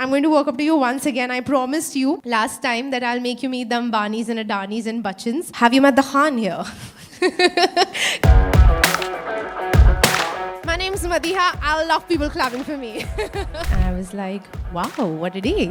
I'm going to walk up to you once again. I promised you last time that I'll make you meet the Ambanis and Adanis and Bachchans. Have you met the Khan here? My name's Madiha. I love people clapping for me. And I was like, wow, what a day.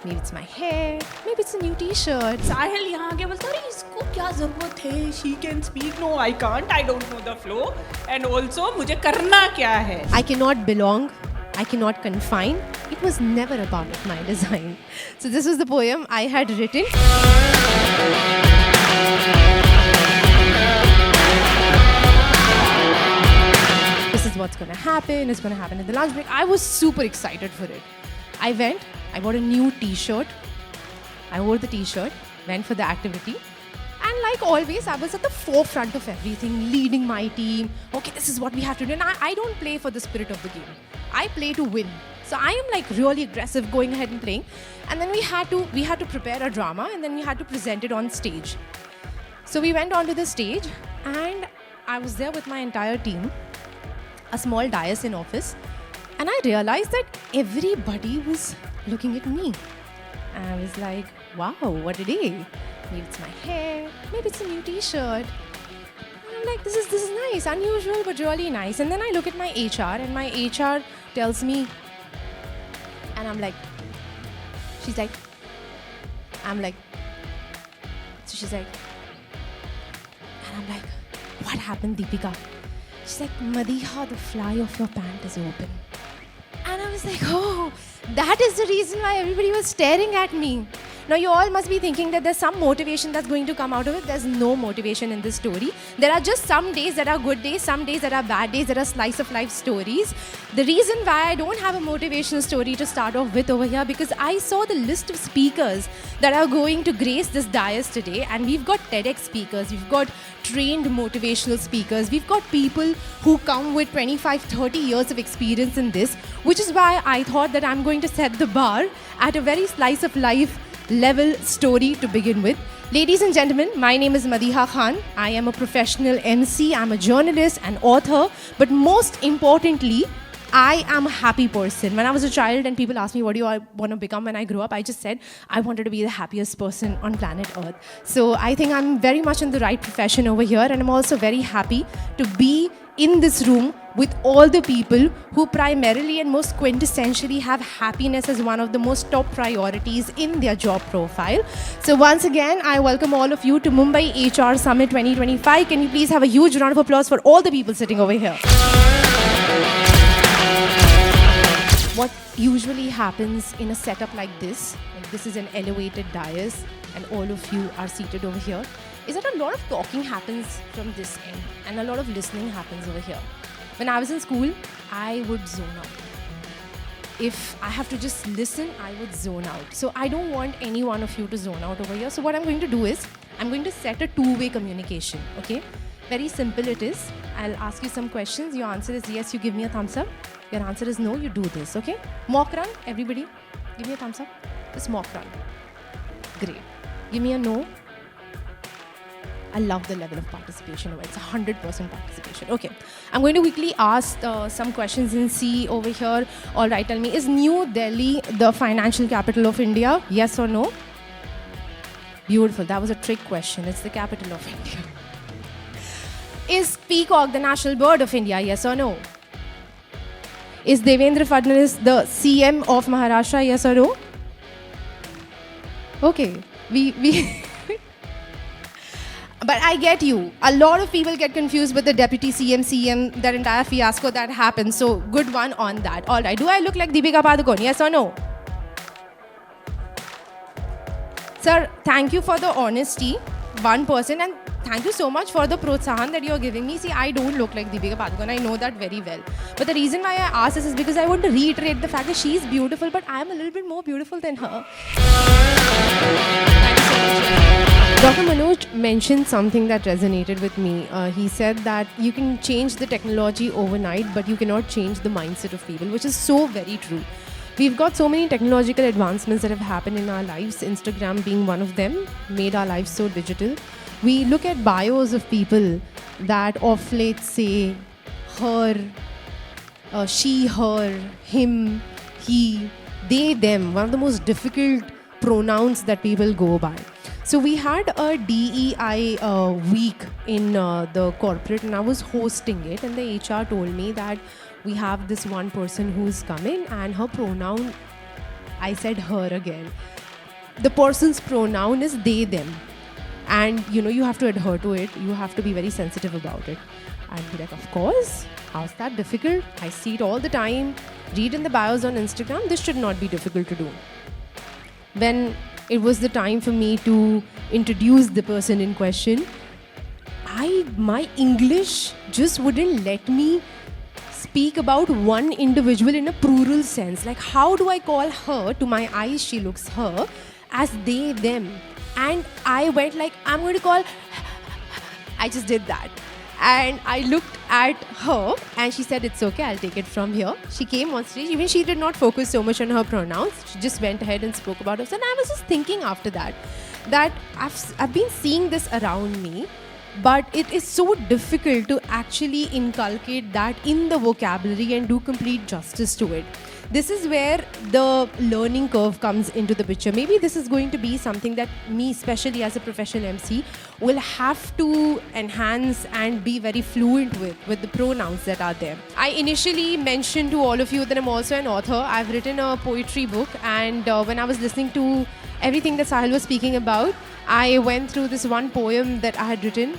Maybe it's my hair, maybe it's a new t-shirt. साहिल यहाँ आके बोलता अरे इसको क्या जरूरत है? She can speak. No, I can't. I don't know the flow. And also मुझे करना क्या है? I cannot belong. I cannot confine. It was never a part of my design. So this was the poem I had written. This is what's going to happen. It's going to happen in the lunch break. I was super excited for it. I went. I bought a new t-shirt. I wore the t-shirt. Went for the activity. And like always, I was at the forefront of everything, leading my team. Okay, this is what we have to do. And I don't play for the spirit of the game. I play to win. So I am like really aggressive going ahead and playing. And then we had to prepare a drama and then we had to present it on stage. So we went onto the stage and I was there with my entire team, a small dais in office. And I realized that everybody was looking at me. And I was like, wow, what a day. Maybe it's my hair, maybe it's a new t-shirt. And I'm like, this is nice, unusual but really nice. And then I look at my HR and my HR tells me, and I'm like, she's like, I'm like, so she's like, and I'm like, what happened, Deepika? She's like, Madiha, the fly of your pant is open. And I was like, oh, that is the reason why everybody was staring at me. Now, you all must be thinking that there's some motivation that's going to come out of it. There's no motivation in this story. There are just some days that are good days, some days that are bad days, there are slice of life stories. The reason why I don't have a motivational story to start off with over here, because I saw the list of speakers that are going to grace this dais today, and we've got TEDx speakers, we've got trained motivational speakers, we've got people who come with 25, 30 years of experience in this, which is why I thought that I'm going to set the bar at a very slice of life level story to begin with. Ladies and gentlemen, my name is Madiha Khan. I am a professional MC, I'm a journalist, an author, but most importantly, I am a happy person. When I was a child and people asked me what do I want to become when I grew up, I just said I wanted to be the happiest person on planet Earth. So I think I'm very much in the right profession over here, and I'm also very happy to be in this room with all the people who primarily and most quintessentially have happiness as one of the most top priorities in their job profile. So once again, I welcome all of you to Mumbai HR Summit 2025. Can you please have a huge round of applause for all the people sitting over here? What usually happens in a setup like this is an elevated dais and all of you are seated over here, is that a lot of talking happens from this end and a lot of listening happens over here. When I was in school, I would zone out. If I have to just listen, I would zone out. So I don't want any one of you to zone out over here. So what I'm going to do is, I'm going to set a two-way communication, okay? Very simple it is. I'll ask you some questions. Your answer is yes, you give me a thumbs up. Your answer is no, you do this, okay? Mock run, everybody. Give me a thumbs up. Just mock run. Great. Give me a no. I love the level of participation over it. It's 100% participation. Okay. I'm going to quickly ask some questions and see over here. All right, tell me, is New Delhi the financial capital of India? Yes or no? Beautiful. That was a trick question. It's the capital of India. Is peacock the national bird of India? Yes or no? Is Devendra Fadnavis the CM of Maharashtra? Yes or no? Okay. We But I get you. A lot of people get confused with the deputy CM, that entire fiasco that happened. So good one on that. All right. Do I look like Deepika Padukone? Yes or no? Sir, thank you for the honesty, 1%, and thank you so much for the protsahan that you're giving me. See, I don't look like Deepika Padukone. I know that very well. But the reason why I ask this is because I want to reiterate the fact that she's beautiful, but I'm a little bit more beautiful than her. Thank you so much. Dr. Manoj mentioned something that resonated with me. He said that you can change the technology overnight, but you cannot change the mindset of people, which is so very true. We've got so many technological advancements that have happened in our lives, Instagram being one of them, made our lives so digital. We look at bios of people that of late say her, she, her, him, he, they, them, one of the most difficult pronouns that people go by. So we had a DEI week in the corporate, and I was hosting it, and the HR told me that we have this one person who's coming, and her pronoun, I said her again. The person's pronoun is they, them. And you have to adhere to it. You have to be very sensitive about it. And be like, of course, how's that difficult? I see it all the time. Read in the bios on Instagram. This should not be difficult to do. When it was the time for me to introduce the person in question, my English just wouldn't let me speak about one individual in a plural sense. Like, how do I call her? To my eyes, she looks her, as they, them. And I went like, I'm going to call... I just did that. And I looked at her and she said, it's okay, I'll take it from here. She came on stage. Even she did not focus so much on her pronouns. She just went ahead and spoke about herself. And I was just thinking after that I've been seeing this around me, but it is so difficult to actually inculcate that in the vocabulary and do complete justice to it. This is where the learning curve comes into the picture. Maybe this is going to be something that me, especially as a professional MC, will have to enhance and be very fluent with the pronouns that are there. I initially mentioned to all of you that I'm also an author. I've written a poetry book, and when I was listening to everything that Sahil was speaking about, I went through this one poem that I had written.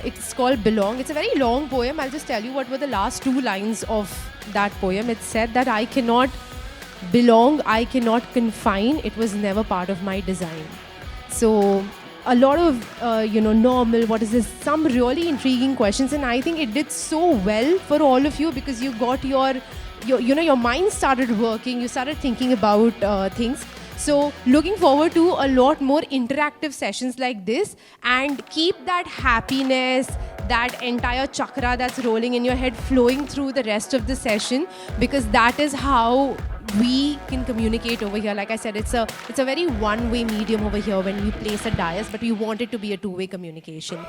It's called Belong. It's a very long poem. I'll just tell you what were the last 2 lines of that poem. It said that I cannot belong, I cannot confine. It was never part of my design. So a lot of, normal, what is this? Some really intriguing questions. And I think it did so well for all of you because you got your mind started working. You started thinking about things. So looking forward to a lot more interactive sessions like this, and keep that happiness, that entire chakra that's rolling in your head flowing through the rest of the session, because that is how we can communicate over here. Like I said, it's a very one-way medium over here when we place a dais, but we want it to be a two-way communication.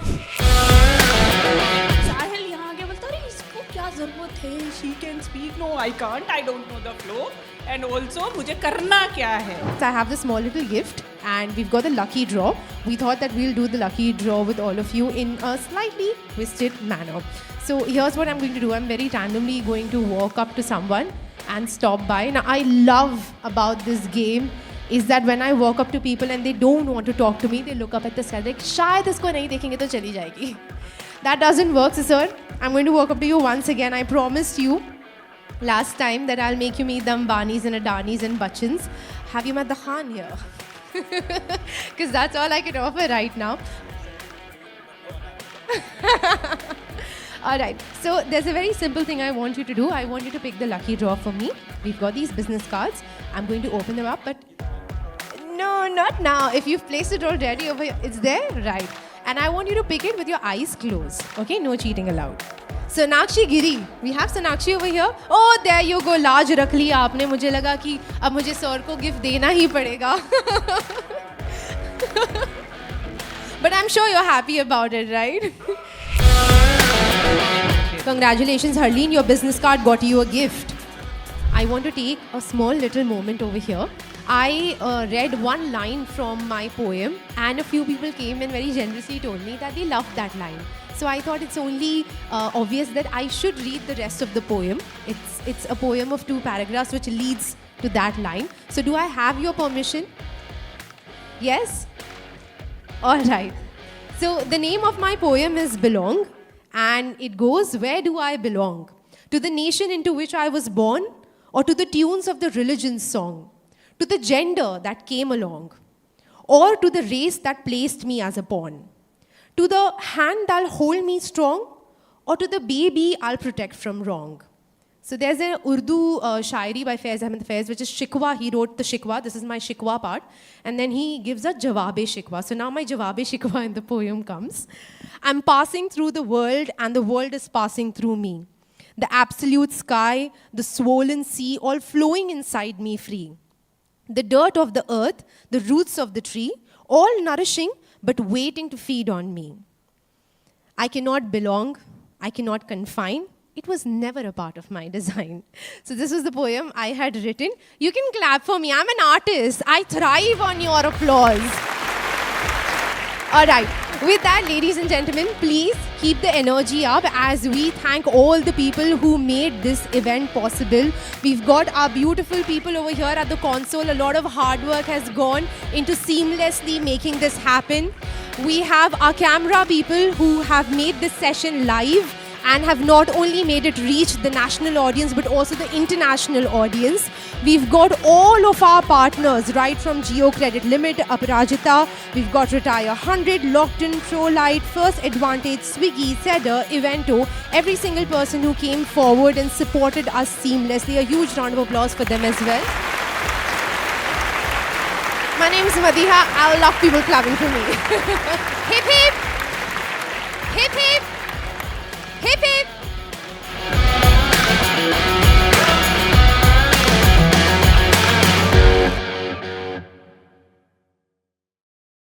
साहिल यहाँ आगे बोलता अरे इसको क्या ज़रूरत है? She can speak. No, I can't. I don't know the flow. And also, मुझे करना क्या है? So I have this small little gift, and we've got the lucky draw. We thought that we'll do the lucky draw with all of you in a slightly twisted manner. So here's what I'm going to do. I'm very randomly going to walk up to someone and stop by. Now, I love about this game is that when I walk up to people and they don't want to talk to me, they look up at the sky like, शायद इसको नहीं देखेंगे तो चली जाएगी. That doesn't work, sir. I'm going to walk up to you once again. I promised you last time that I'll make you meet the Ambanis and Adanis and Bachchans. Have you met the Khan here? Because that's all I can offer right now. All right. So there's a very simple thing I want you to do. I want you to pick the lucky draw for me. We've got these business cards. I'm going to open them up, but no, not now. If you've placed it already over here, it's there? Right. And I want you to pick it with your eyes closed. Okay? No cheating allowed. Sonakshi Giri. We have Sonakshi over here. Oh, there you go. Large रख लिया आपने. मुझे लगा कि अब मुझे sir को gift देना ही पड़ेगा. But I'm sure you're happy about it, right? Congratulations, Harleen. Your business card got you a gift. I want to take a small little moment over here. I read one line from my poem, and a few people came and very generously told me that they loved that line. So I thought it's only obvious that I should read the rest of the poem. It's a poem of 2 paragraphs which leads to that line. So do I have your permission? Yes? All right. So the name of my poem is Belong, and it goes, where do I belong? To the nation into which I was born, or to the tunes of the religion's song? To the gender that came along, or to the race that placed me as a pawn? To the hand that'll hold me strong, or to the baby I'll protect from wrong? So there's an Urdu shairi by Faiz Ahmed Faiz, which is Shikwa. He wrote the Shikwa. This is my Shikwa part. And then he gives a Jawab-e-Shikwa. So now my Jawab-e-Shikwa in the poem comes. I'm passing through the world, and the world is passing through me. The absolute sky, the swollen sea, all flowing inside me free. The dirt of the earth, the roots of the tree, all nourishing, but waiting to feed on me. I cannot belong, I cannot confine. It was never a part of my design. So this was the poem I had written. You can clap for me. I'm an artist. I thrive on your applause. All right. With that, ladies and gentlemen, please keep the energy up as we thank all the people who made this event possible. We've got our beautiful people over here at the console. A lot of hard work has gone into seamlessly making this happen. We have our camera people who have made this session live and have not only made it reach the national audience but also the international audience. We've got all of our partners, right from Geo Credit Limit, Aparajita, we've got Retire 100, Lockton, ProLite, First Advantage, Swiggy, Cedar, Evento, every single person who came forward and supported us seamlessly. A huge round of applause for them as well. My name is Madiha. I love people clapping for me. Hip hip! Hip hip! Hip hip!